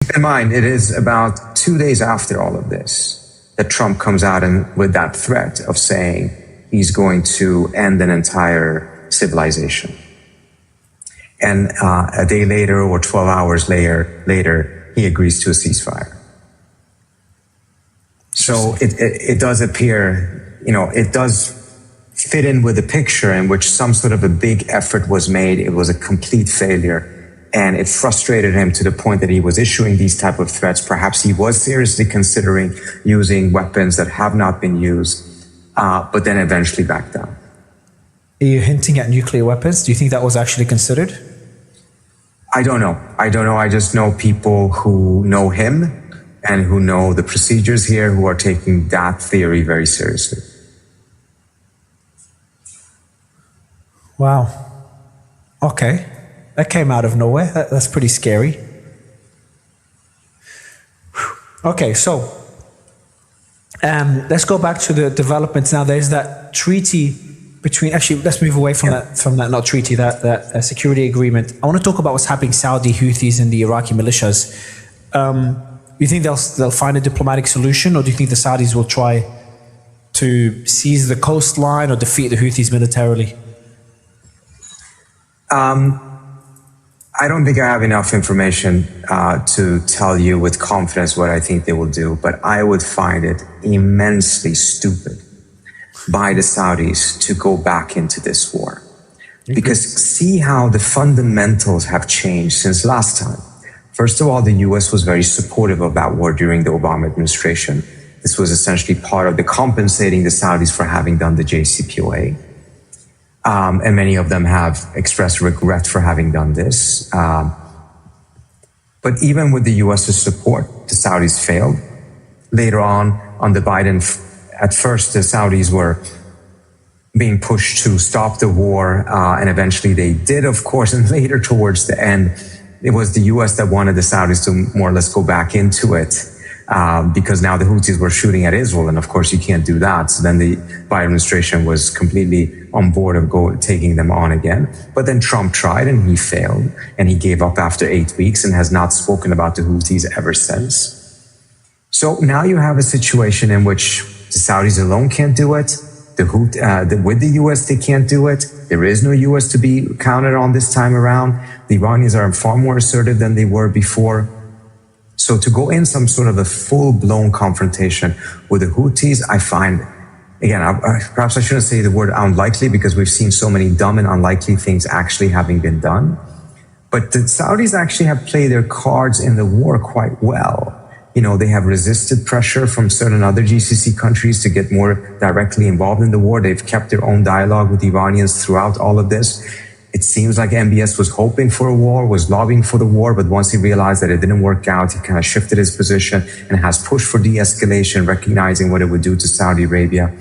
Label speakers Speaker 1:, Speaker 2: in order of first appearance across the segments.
Speaker 1: Keep in mind, it is about 2 days after all of this that Trump comes out and with that threat of saying he's going to end an entire civilization. And a day later or 12 hours later, he agrees to a ceasefire. So it does appear, it does fit in with the picture in which some sort of a big effort was made. It was a complete failure, and it frustrated him to the point that he was issuing these type of threats. Perhaps he was seriously considering using weapons that have not been used, but then eventually backed down.
Speaker 2: Are you hinting at nuclear weapons? Do you think that was actually considered?
Speaker 1: I don't know. I just know people who know him and who know the procedures here who are taking that theory very seriously.
Speaker 2: Wow. Okay. That came out of nowhere. That's pretty scary. Okay, so let's go back to the developments now. There's that treaty between, actually, let's move away from that, not treaty, that security agreement. I want to talk about what's happening Saudi Houthis and the Iraqi militias. You think they'll find a diplomatic solution, or do you think the Saudis will try to seize the coastline or defeat the Houthis militarily?
Speaker 1: I don't think I have enough information to tell you with confidence what I think they will do, but I would find it immensely stupid by the Saudis to go back into this war. Because see how the fundamentals have changed since last time. First of all, the US was very supportive of that war during the Obama administration. This was essentially part of the compensating the Saudis for having done the JCPOA. And many of them have expressed regret for having done this. But even with the US's support, the Saudis failed. Later on the Biden, at first the Saudis were being pushed to stop the war, and eventually they did, of course, and later towards the end, it was the US that wanted the Saudis to more or less go back into it, because now the Houthis were shooting at Israel, and of course you can't do that. So then the Biden administration was completely on board of taking them on again. But then Trump tried and he failed, and he gave up after 8 weeks and has not spoken about the Houthis ever since. So now you have a situation in which the Saudis alone can't do it. With the US, they can't do it. There is no US to be counted on this time around. The Iranians are far more assertive than they were before. So to go in some sort of a full-blown confrontation with the Houthis, I find, again, perhaps I shouldn't say the word unlikely, because we've seen so many dumb and unlikely things actually having been done. But the Saudis actually have played their cards in the war quite well. They have resisted pressure from certain other GCC countries to get more directly involved in the war. They've kept their own dialogue with the Iranians throughout all of this. It seems like MBS was hoping for a war, was lobbying for the war, but once he realized that it didn't work out, he kind of shifted his position and has pushed for de-escalation, recognizing what it would do to Saudi Arabia.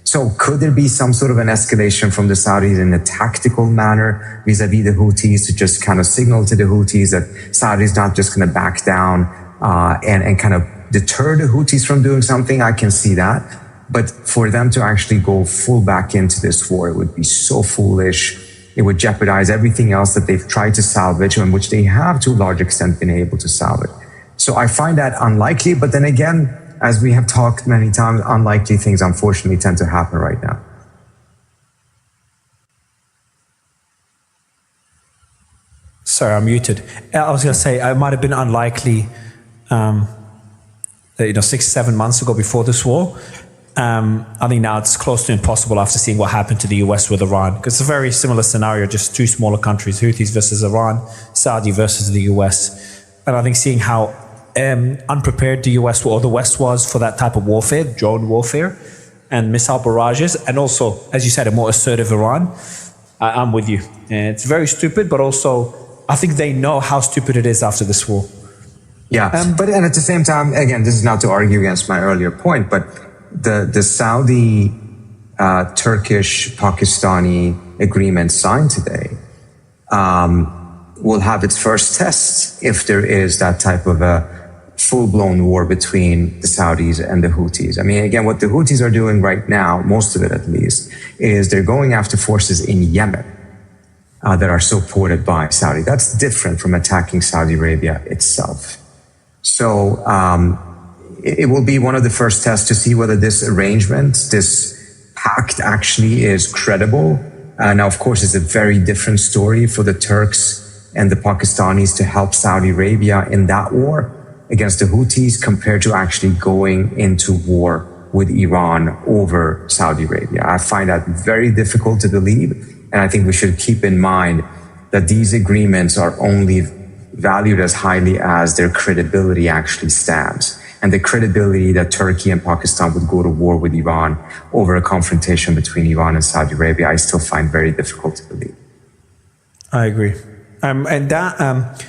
Speaker 1: So could there be some sort of an escalation from the Saudis in a tactical manner vis-a-vis the Houthis, to just kind of signal to the Houthis that Saudi is not just going to back down and kind of deter the Houthis from doing something? I can see that. But for them to actually go full back into this war, it would be so foolish. It would jeopardize everything else that they've tried to salvage, and which they have to a large extent been able to salvage. So I find that unlikely. But then again, as we have talked many times, unlikely things unfortunately tend to happen right now.
Speaker 2: Sorry, I'm muted. I was going to say, it might have been unlikely 6-7 months ago before this war. I think now it's close to impossible after seeing what happened to the US with Iran, because it's a very similar scenario, just two smaller countries, Houthis versus Iran, Saudi versus the US. And I think seeing how unprepared the US or the West was for that type of warfare, drone warfare and missile barrages, and also, as you said, a more assertive Iran, I'm with you. And it's very stupid, but also I think they know how stupid it is after this war.
Speaker 1: Yeah, but at the same time, again, this is not to argue against my earlier point, but the Saudi, Turkish, Pakistani agreement signed today will have its first test if there is that type of a full-blown war between the Saudis and the Houthis. I mean, again, what the Houthis are doing right now, most of it at least, is they're going after forces in Yemen that are supported by Saudi. That's different from attacking Saudi Arabia itself. So it will be one of the first tests to see whether this arrangement, this pact actually is credible. Now, of course, it's a very different story for the Turks and the Pakistanis to help Saudi Arabia in that war against the Houthis compared to actually going into war with Iran over Saudi Arabia. I find that very difficult to believe, and I think we should keep in mind that these agreements are only valued as highly as their credibility actually stands. And the credibility that Turkey and Pakistan would go to war with Iran over a confrontation between Iran and Saudi Arabia, I still find very difficult to believe.
Speaker 2: I agree. And that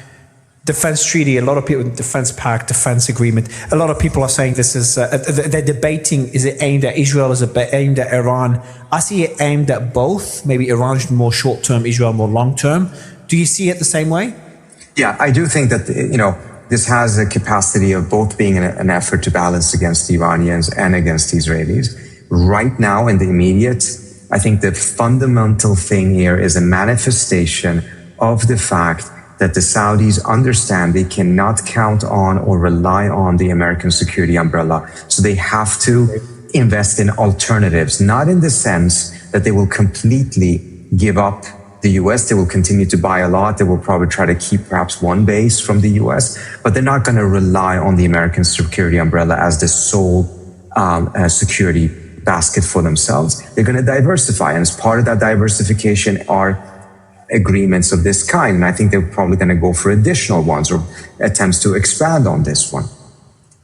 Speaker 2: defense treaty, a lot of people, defense pact, defense agreement, a lot of people are saying this is, they're debating, is it aimed at Israel, is it aimed at Iran? I see it aimed at both. Maybe Iran's more short-term, Israel more long-term. Do you see it the same way?
Speaker 1: Yeah, I do think that, this has a capacity of both being an effort to balance against the Iranians and against the Israelis. Right now, in the immediate, I think the fundamental thing here is a manifestation of the fact that the Saudis understand they cannot count on or rely on the American security umbrella. So they have to invest in alternatives, not in the sense that they will completely give up the US. They will continue to buy a lot. They will probably try to keep perhaps one base from the US, but they're not going to rely on the American security umbrella as the sole security basket for themselves. They're going to diversify. And as part of that diversification are agreements of this kind. And I think they're probably going to go for additional ones or attempts to expand on this one.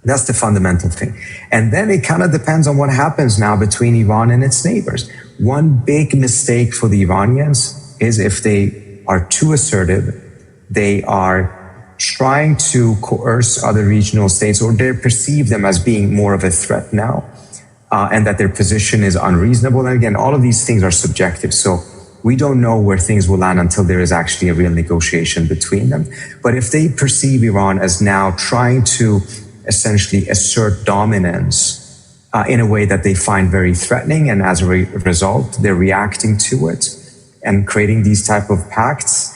Speaker 1: That's the fundamental thing. And then it kind of depends on what happens now between Iran and its neighbors. One big mistake for the Iranians is if they are too assertive, they are trying to coerce other regional states, or they perceive them as being more of a threat now, and that their position is unreasonable. And again, all of these things are subjective. So we don't know where things will land until there is actually a real negotiation between them. But if they perceive Iran as now trying to essentially assert dominance in a way that they find very threatening, and as a result, they're reacting to it and creating these type of pacts,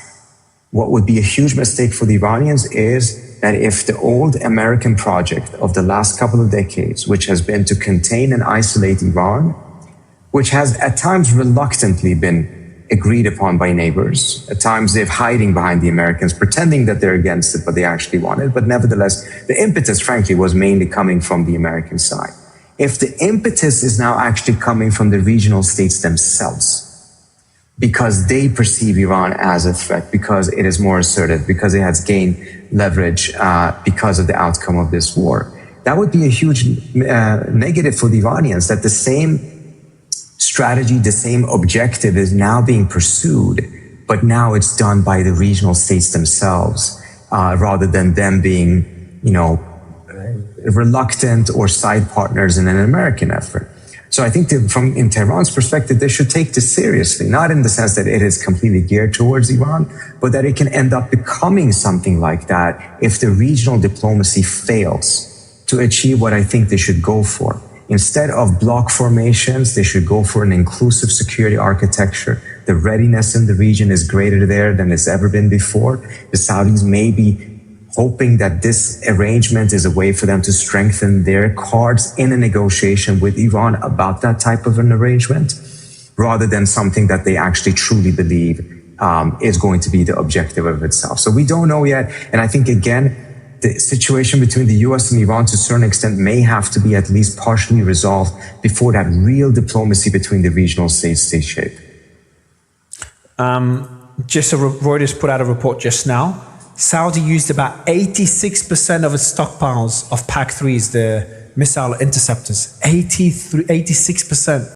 Speaker 1: what would be a huge mistake for the Iranians is that if the old American project of the last couple of decades, which has been to contain and isolate Iran, which has at times reluctantly been agreed upon by neighbors, at times they're hiding behind the Americans, pretending that they're against it, but they actually want it. But nevertheless, the impetus, frankly, was mainly coming from the American side. If the impetus is now actually coming from the regional states themselves, because they perceive Iran as a threat, because it is more assertive, because it has gained leverage because of the outcome of this war, that would be a huge negative for the Iranians, that the same strategy, the same objective is now being pursued, but now it's done by the regional states themselves, rather than them being, reluctant or side partners in an American effort. So I think from in Tehran's perspective, they should take this seriously, not in the sense that it is completely geared towards Iran, but that it can end up becoming something like that if the regional diplomacy fails to achieve what I think they should go for. Instead of bloc formations, they should go for an inclusive security architecture. The readiness in the region is greater there than it's ever been before. The Saudis may be hoping that this arrangement is a way for them to strengthen their cards in a negotiation with Iran about that type of an arrangement, rather than something that they actually truly believe is going to be the objective of itself. So we don't know yet. And I think, again, the situation between the US and Iran to a certain extent may have to be at least partially resolved before that real diplomacy between the regional states takes shape.
Speaker 2: Reuters put out a report just now. Saudi used about 86% of its stockpiles of PAC-3s, the missile interceptors. 86%.